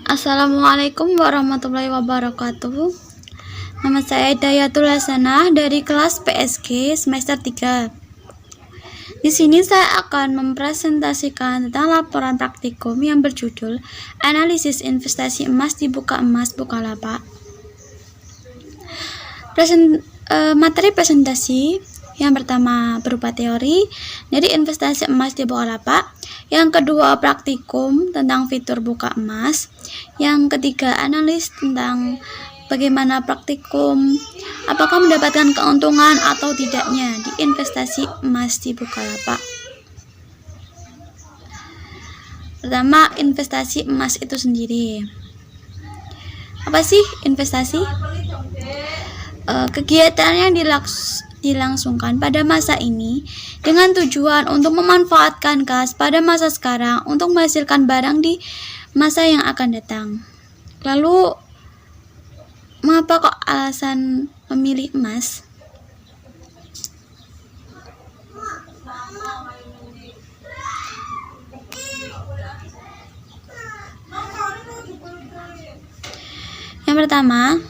Assalamualaikum warahmatullahi wabarakatuh. Nama saya Dayatul Hasanah dari kelas PSG semester 3. Di sini saya akan mempresentasikan tentang laporan praktikum yang berjudul Analisis Investasi Emas di Buka Emas Bukalapak. Materi presentasi yang pertama berupa teori dari investasi emas di Bukalapak. Yang kedua, praktikum tentang fitur buka emas. Yang ketiga, analis tentang bagaimana praktikum, apakah mendapatkan keuntungan atau tidaknya di investasi emas di Bukalapak. Pertama, investasi emas itu sendiri. Apa sih investasi? Kegiatan yang dilangsungkan pada masa ini dengan tujuan untuk memanfaatkan kas pada masa sekarang untuk menghasilkan barang di masa yang akan datang. Lalu, mengapa kok alasan memilih emas? Yang pertama,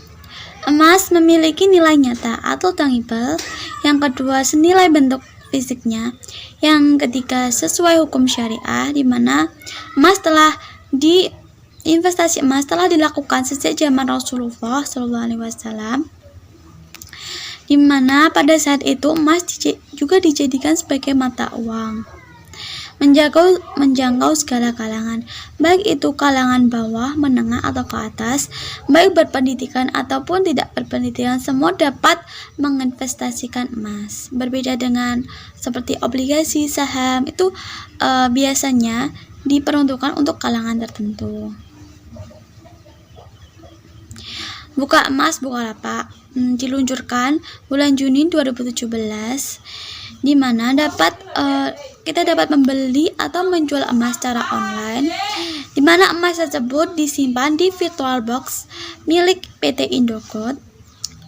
emas memiliki nilai nyata atau tangible. Yang kedua, senilai bentuk fisiknya. Yang ketiga, sesuai hukum syariah, di mana investasi emas telah dilakukan sejak zaman Rasulullah SAW, di mana pada saat itu emas juga dijadikan sebagai mata uang, menjangkau segala kalangan, baik itu kalangan bawah, menengah, atau ke atas, baik berpendidikan ataupun tidak berpendidikan, semua dapat menginvestasikan emas. Berbeda dengan seperti obligasi, saham, itu biasanya diperuntukkan untuk kalangan tertentu. Buka Emas Bukalapak diluncurkan bulan Juni 2017, di mana kita dapat membeli atau menjual emas secara online, di mana emas tersebut disimpan di virtual box milik PT Indogod.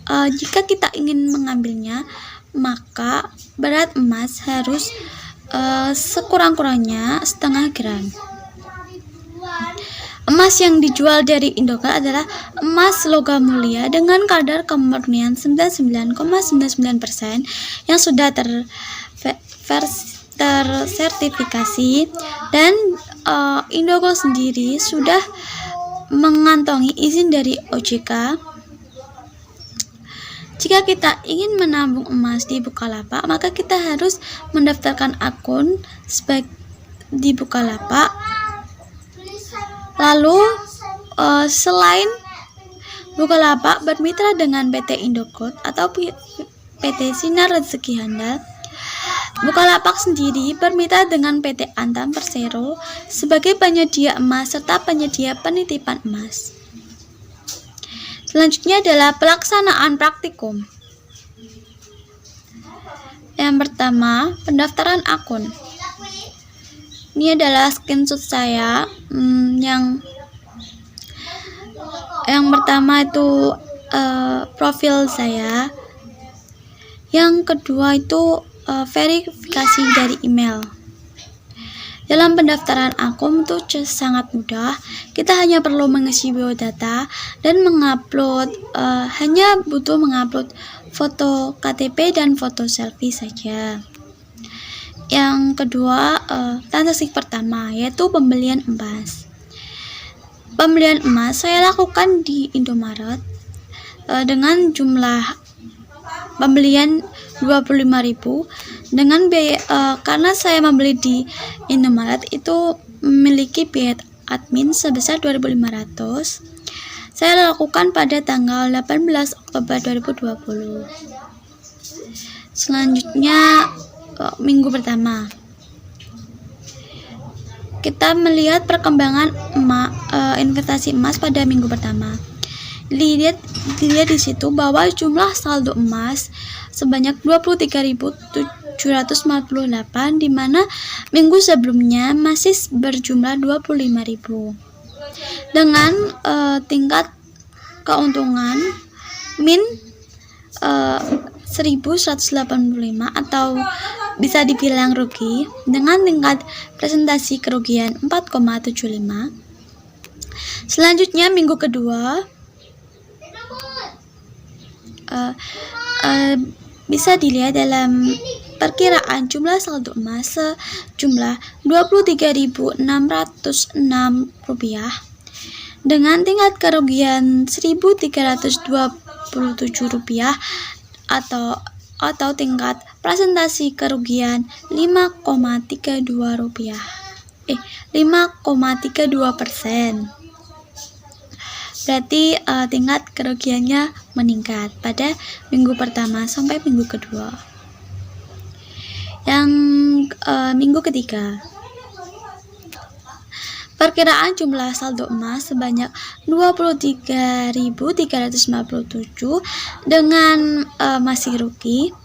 Jika kita ingin mengambilnya, maka berat emas harus sekurang-kurangnya 0,5 gram. Emas yang dijual dari Indogod adalah emas logam mulia dengan kadar kemurnian 99,99% yang sudah tersertifikasi, dan Indogod sendiri sudah mengantongi izin dari OJK. Jika kita ingin menabung emas di Bukalapak, maka kita harus mendaftarkan akun di Bukalapak. Lalu, selain Bukalapak bermitra dengan PT Indogod atau PT Sinar Rezeki Handal, Bukalapak sendiri bermitra dengan PT Antam Persero sebagai penyedia emas serta penyedia penitipan emas. Selanjutnya adalah pelaksanaan praktikum. Yang pertama, pendaftaran akun. Ini adalah screenshot saya. Yang pertama itu profil saya. Yang kedua itu verifikasi dari email. Dalam pendaftaran akun itu sangat mudah. Kita hanya perlu mengisi biodata dan hanya butuh mengupload foto KTP dan foto selfie saja. Yang kedua, transaksi pertama yaitu pembelian emas. Pembelian emas saya lakukan di Indomaret dengan jumlah pembelian 25.000 dengan biaya, karena saya membeli di Indomaret itu memiliki biaya admin sebesar 2.500. Saya lakukan pada tanggal 18 Oktober 2020. Selanjutnya, minggu pertama, kita melihat perkembangan investasi emas pada minggu pertama. Dilihat di situ bahwa jumlah saldo emas sebanyak 23.758, di mana minggu sebelumnya masih berjumlah 25.000 dengan tingkat keuntungan min 1.185 atau bisa dibilang rugi dengan tingkat presentasi kerugian 4,75. Selanjutnya minggu kedua bisa dilihat dalam perkiraan jumlah saldo emas sejumlah Rp23.606 dengan tingkat kerugian Rp1.327 atau tingkat presentasi kerugian 5,32%. Berarti tingkat kerugiannya meningkat pada minggu pertama sampai minggu kedua. Yang minggu ketiga, perkiraan jumlah saldo emas sebanyak 23.357 dengan masih rugi,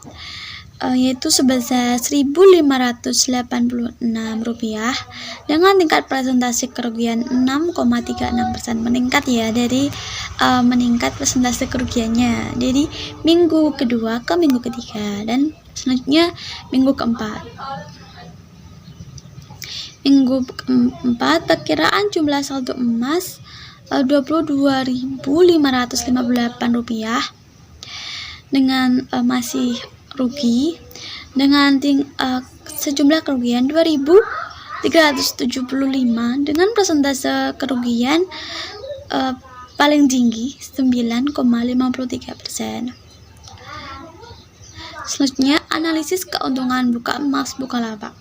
yaitu sebesar Rp1.586 dengan tingkat presentasi kerugian 6,36%, meningkat ya dari meningkat presentasi kerugiannya dari minggu kedua ke minggu ketiga. Dan selanjutnya minggu keempat. Minggu keempat, perkiraan jumlah saldo emas Rp22.558 dengan masih rugi dengan sejumlah kerugian 2.375 dengan persentase kerugian paling tinggi 9,53%. Selanjutnya analisis keuntungan buka emas Bukalapak.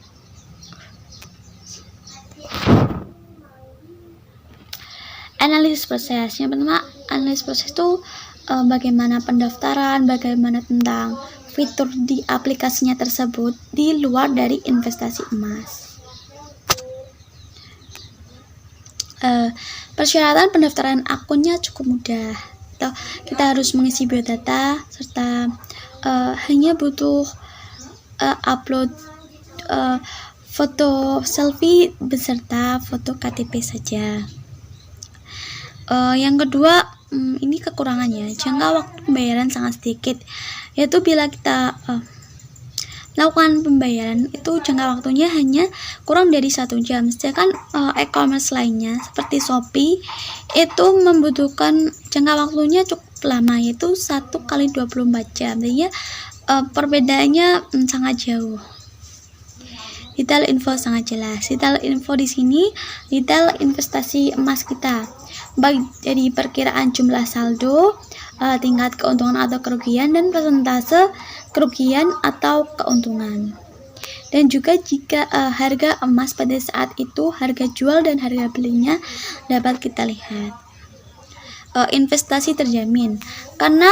Analisis proses. Yang pertama, analisis proses itu bagaimana pendaftaran, bagaimana tentang fitur di aplikasinya tersebut di luar dari investasi emas. Persyaratan pendaftaran akunnya cukup mudah. Kita harus mengisi biodata serta hanya butuh upload foto selfie beserta foto KTP saja. Yang kedua, ini kekurangannya, jangka waktu pembayaran sangat sedikit, yaitu bila kita melakukan pembayaran itu jangka waktunya hanya kurang dari 1 jam, sedangkan e-commerce lainnya seperti Shopee itu membutuhkan jangka waktunya cukup lama, yaitu 1 kali 24 jam. Jadi perbedaannya sangat jauh. Detail info sangat jelas. Detail info di sini detail investasi emas kita, baik dari perkiraan jumlah saldo, tingkat keuntungan atau kerugian, dan persentase kerugian atau keuntungan. Dan juga jika harga emas pada saat itu, harga jual dan harga belinya dapat kita lihat. Investasi terjamin karena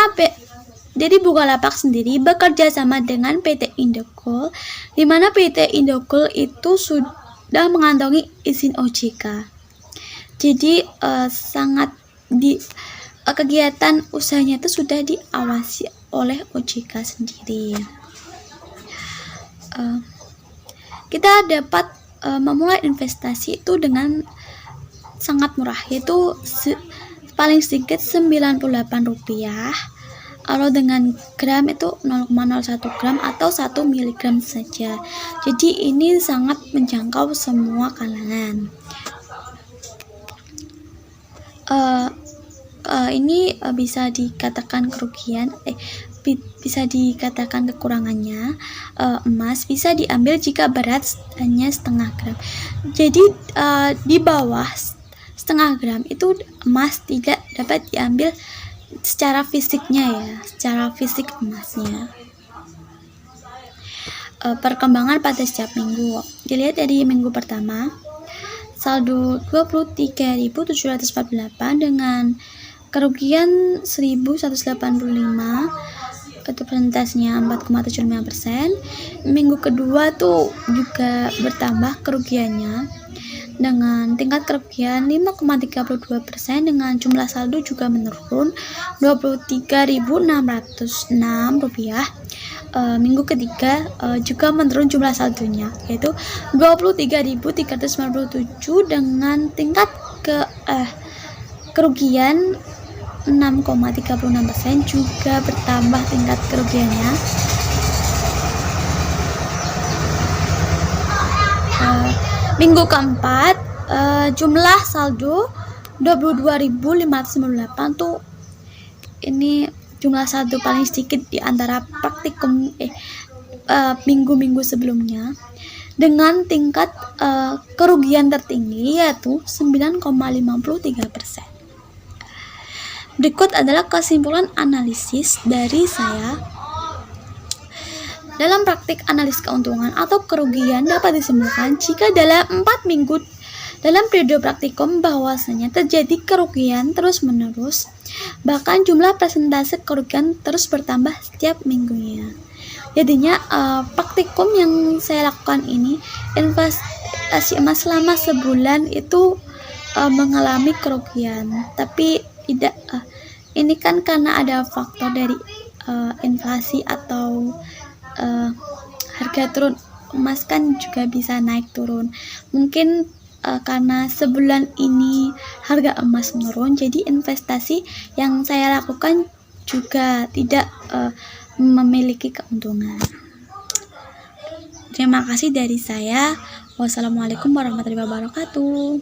jadi Bukalapak sendiri bekerja sama dengan PT Indocoal, di mana PT Indocoal itu sudah mengantongi izin OJK. Jadi sangat kegiatan usahanya itu sudah diawasi oleh OJK sendiri. Kita dapat memulai investasi itu dengan sangat murah, yaitu paling sedikit Rp98. Kalau dengan gram itu 0,01 gram atau 1 mg saja. Jadi ini sangat menjangkau semua kalangan. Ini bisa dikatakan kerugian, bisa dikatakan kekurangannya. Emas bisa diambil jika berat hanya setengah gram. Jadi di bawah setengah gram itu emas tidak dapat diambil secara fisiknya ya, secara fisik emasnya. Perkembangan pada setiap minggu dilihat dari minggu pertama, saldo 23.748 dengan kerugian 1.185, itu presentasinya 4,75%. Minggu kedua tuh juga bertambah kerugiannya dengan tingkat kerugian 5,32%, dengan jumlah saldo juga menurun Rp23.606. Minggu ketiga juga menurun jumlah saldonya, yaitu Rp23.397 dengan tingkat kerugian 6,36%, juga bertambah tingkat kerugiannya. Minggu keempat, jumlah saldo 22.598 tuh ini jumlah satu paling sedikit di antara praktikum minggu-minggu sebelumnya, dengan tingkat kerugian tertinggi yaitu 9,53%. Berikut adalah kesimpulan analisis dari saya. Dalam praktik analis keuntungan atau kerugian dapat disimpulkan jika dalam 4 minggu dalam periode praktikum bahwasanya terjadi kerugian terus-menerus, bahkan jumlah persentase kerugian terus bertambah setiap minggunya. Jadinya praktikum yang saya lakukan ini, investasi emas selama sebulan itu mengalami kerugian, tapi tidak ini kan karena ada faktor dari inflasi atau harga turun emas kan juga bisa naik turun. Mungkin karena sebulan ini harga emas menurun, jadi investasi yang saya lakukan juga tidak memiliki keuntungan. Terima kasih dari saya. Wassalamualaikum warahmatullahi wabarakatuh.